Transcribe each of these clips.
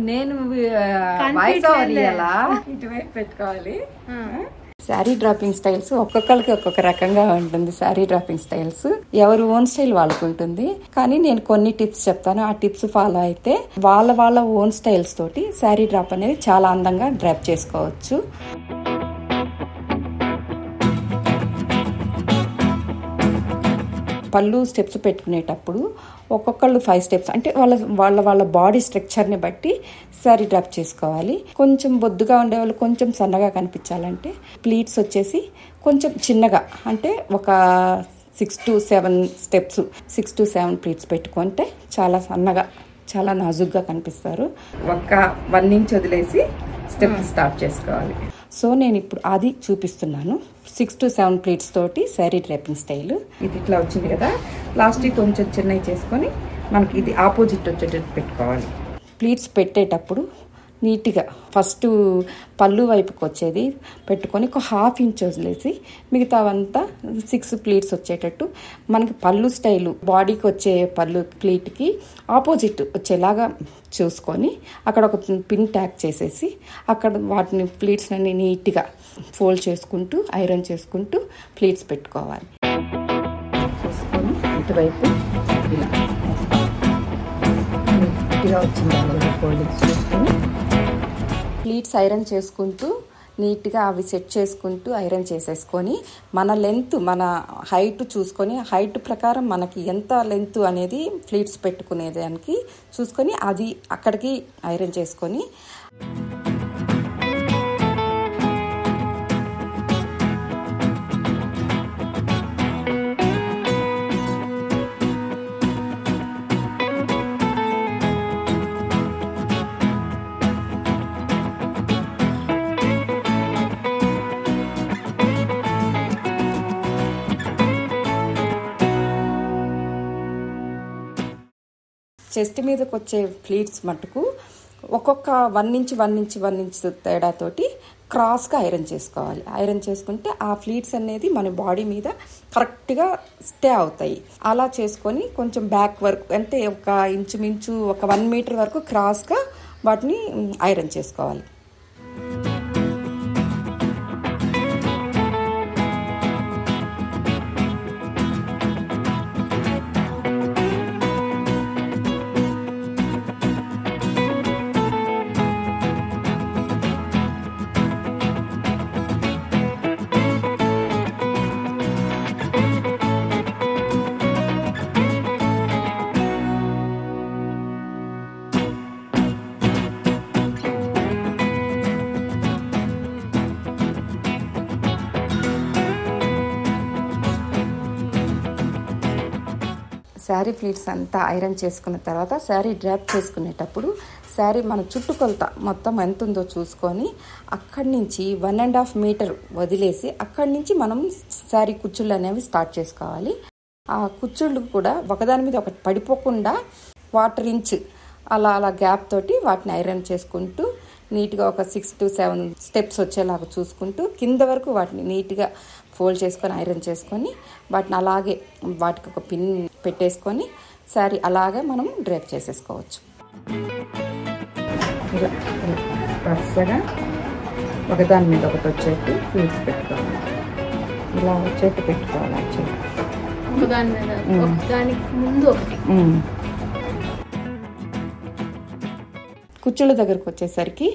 నేను voice over ఇయ్యాలా, ఇటువైపు పెట్టుకోవాలి. శారీ డ్రాపింగ్ స్టైల్స్ ఒక్కొక్కరికి ఒక్కొక్క రకంగా ఉంటుంది. శారీ డ్రాపింగ్ స్టైల్స్ ఎవరు ఓన్ స్టైల్ వాళ్ళకు ఉంటుంది. కానీ నేను కొన్ని టిప్స్ చెప్తాను. ఆ టిప్స్ ఫాలో అయితే వాళ్ళ ఓన్ స్టైల్స్ తోటి శారీ డ్రాప్ అనేది చాలా అందంగా డ్రాప్ చేసుకోవచ్చు. పళ్ళు స్టెప్స్ పెట్టుకునేటప్పుడు ఒక్కొక్కళ్ళు 5 స్టెప్స్ అంటే వాళ్ళ బాడీ స్ట్రక్చర్ని బట్టి శారీ డ్రాప్ చేసుకోవాలి. కొంచెం బొద్దుగా ఉండేవాళ్ళు కొంచెం సన్నగా కనిపించాలంటే ప్లీట్స్ వచ్చేసి కొంచెం చిన్నగా అంటే ఒక 6 to 7 స్టెప్స్ 6 to 7 ప్లీట్స్ పెట్టుకుంటే చాలా సన్నగా చాలా నాజుగ్గా కనిపిస్తారు. ఒక 1 ఇంచ్ వదిలేసి స్టెప్ స్టార్ట్ చేసుకోవాలి. సో నేను ఇప్పుడు అది చూపిస్తున్నాను. 6 to 7 ప్లీట్స్ తోటి శారీ డ్రాపింగ్ స్టైల్. ఇది ఇట్లా వచ్చింది కదా, లాస్ట్కి కొంచెం చిన్నవి చేసుకొని మనకి ఇది ఆపోజిట్ వచ్చేటట్టు పెట్టుకోవాలి. ప్లీట్స్ పెట్టేటప్పుడు నీట్గా ఫస్ట్ పళ్ళు వైపుకి వచ్చేది పెట్టుకొని ఒక 1/2 ఇంచ్ వదిలేసి మిగతావంతా 6 ప్లీట్స్ వచ్చేటట్టు మనకి పళ్ళు స్టైలు బాడీకి వచ్చే పళ్ళు ప్లీట్కి ఆపోజిట్ వచ్చేలాగా చూసుకొని అక్కడ ఒక పిన్ ట్యాగ్ చేసేసి అక్కడ వాటిని ప్లీట్స్ అన్ని నీట్గా ఫోల్డ్ చేసుకుంటూ ఐరన్ చేసుకుంటూ ప్లీట్స్ పెట్టుకోవాలి. చేసుకొని ఇటువైపు ఇలా నీట్గా వచ్చింది ఫోల్డింగ్స్ చేసుకొని ప్లీట్స్ ఐరన్ చేసుకుంటూ నీట్గా అవి సెట్ చేసుకుంటూ ఐరన్ చేసేసుకొని మన లెంత్ మన హైట్ చూసుకొని హైట్ ప్రకారం మనకి ఎంత లెంత్ అనేది ప్లీట్స్ పెట్టుకునేదానికి చూసుకొని అది అక్కడికి ఐరన్ చేసుకొని చెస్ట్ మీదకి వచ్చే ప్లీట్స్ మట్టుకు ఒక్కొక్క 1 ఇంచ్ తేడాతోటి క్రాస్గా ఐరన్ చేసుకోవాలి. ఐరన్ చేసుకుంటే ఆ ప్లీట్స్ అనేది మన బాడీ మీద కరెక్ట్గా స్టే అవుతాయి. అలా చేసుకొని కొంచెం బ్యాక్ వరకు అంటే ఒక ఇంచుమించు ఒక 1 మీటర్ వరకు క్రాస్గా వాటిని ఐరన్ చేసుకోవాలి. శారీ ప్లీట్స్ అంతా ఐరన్ చేసుకున్న తర్వాత శారీ డ్రాప్ చేసుకునేటప్పుడు శారీ మన చుట్టుకొలత మొత్తం ఎంత ఉందో చూసుకొని అక్కడి నుంచి 1.5 మీటర్ వదిలేసి అక్కడి నుంచి మనం శారీ కుచ్చుళ్ళు అనేవి స్టార్ట్ చేసుకోవాలి. ఆ కుచ్చుళ్ళు కూడా ఒకదాని మీద ఒకటి పడిపోకుండా 1/4 ఇంచ్ అలా గ్యాప్ తోటి వాటిని ఐరన్ చేసుకుంటూ నీట్గా ఒక 6 to 7 స్టెప్స్ వచ్చేలాగా చూసుకుంటూ కింద వరకు వాటిని నీట్గా ఫోల్డ్ చేసుకొని ఐరన్ చేసుకొని వాటిని అలాగే వాటికి ఒక పిన్ పెట్టేసుకొని శారీ అలాగే మనం డ్రేప్ చేసేసుకోవచ్చు. ఇలా వరుసగా ఒకదాని మీద ఒకటి వచ్చేట్టు ప్లీట్స్ పెట్టుకోవాలి. ఇలా వచ్చేట్టు పెట్టుకోవాలి. కుచ్చుళ్ళ దగ్గరకు వచ్చేసరికి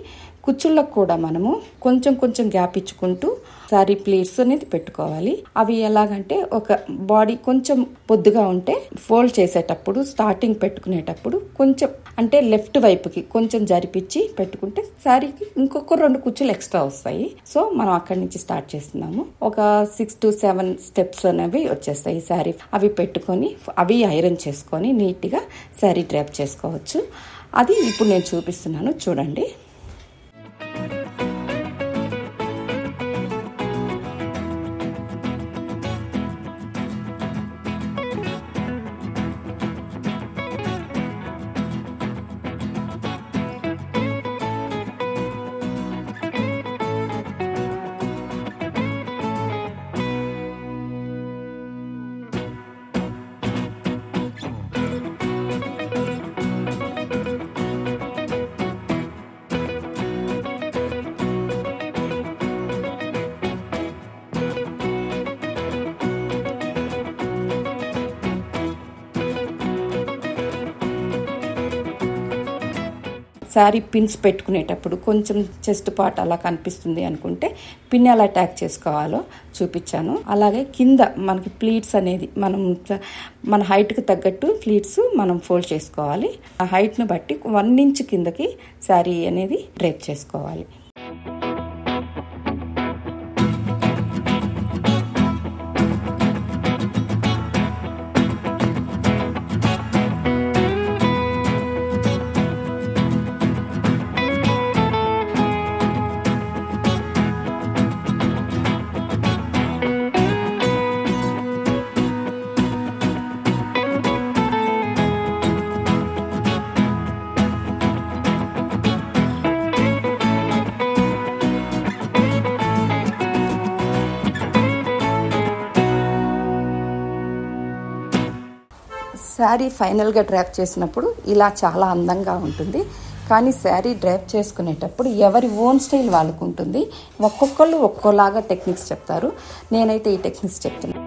కుచ్చుళ్ళకు కూడా మనము కొంచెం గ్యాప్ ఇచ్చుకుంటూ శారీ ప్లీట్స్ అనేది పెట్టుకోవాలి. అవి ఎలాగంటే ఒక బాడీ కొంచెం పొద్దుగా ఉంటే ఫోల్డ్ చేసేటప్పుడు స్టార్టింగ్ పెట్టుకునేటప్పుడు కొంచెం అంటే లెఫ్ట్ వైపుకి కొంచెం జరిపించి పెట్టుకుంటే శారీకి ఇంకొక 2 కుచ్చులు ఎక్స్ట్రా వస్తాయి. సో మనం అక్కడి నుంచి స్టార్ట్ చేస్తున్నాము. ఒక 6 to 7 స్టెప్స్ అనేవి వచ్చేస్తాయి శారీ. అవి పెట్టుకొని అవి ఐరన్ చేసుకొని నీట్గా శారీ డ్రాప్ చేసుకోవచ్చు. అది ఇప్పుడు నేను చూపిస్తున్నాను చూడండి. శారీ పిన్స్ పెట్టుకునేటప్పుడు కొంచెం చెస్ట్ పార్ట్ అలా కనిపిస్తుంది అనుకుంటే పిన్ ఎలా ట్యాక్ చేసుకోవాలో చూపించాను. అలాగే కింద మనకి ప్లీట్స్ అనేది మన హైట్కి తగ్గట్టు ప్లీట్స్ మనం ఫోల్డ్ చేసుకోవాలి. ఆ హైట్ను బట్టి 1 ఇంచ్ కిందకి శారీ అనేది డ్రేప్ చేసుకోవాలి. శారీ ఫైనల్గా డ్రాప్ చేసినప్పుడు ఇలా చాలా అందంగా ఉంటుంది. కానీ శారీ డ్రాప్ చేసుకునేటప్పుడు ఎవరి ఓన్ స్టైల్ వాళ్ళకు ఉంటుంది. ఒక్కొక్కళ్ళు ఒక్కోలాగా టెక్నిక్స్ చెప్తారు. నేనైతే ఈ టెక్నిక్స్ చెప్తున్నాను.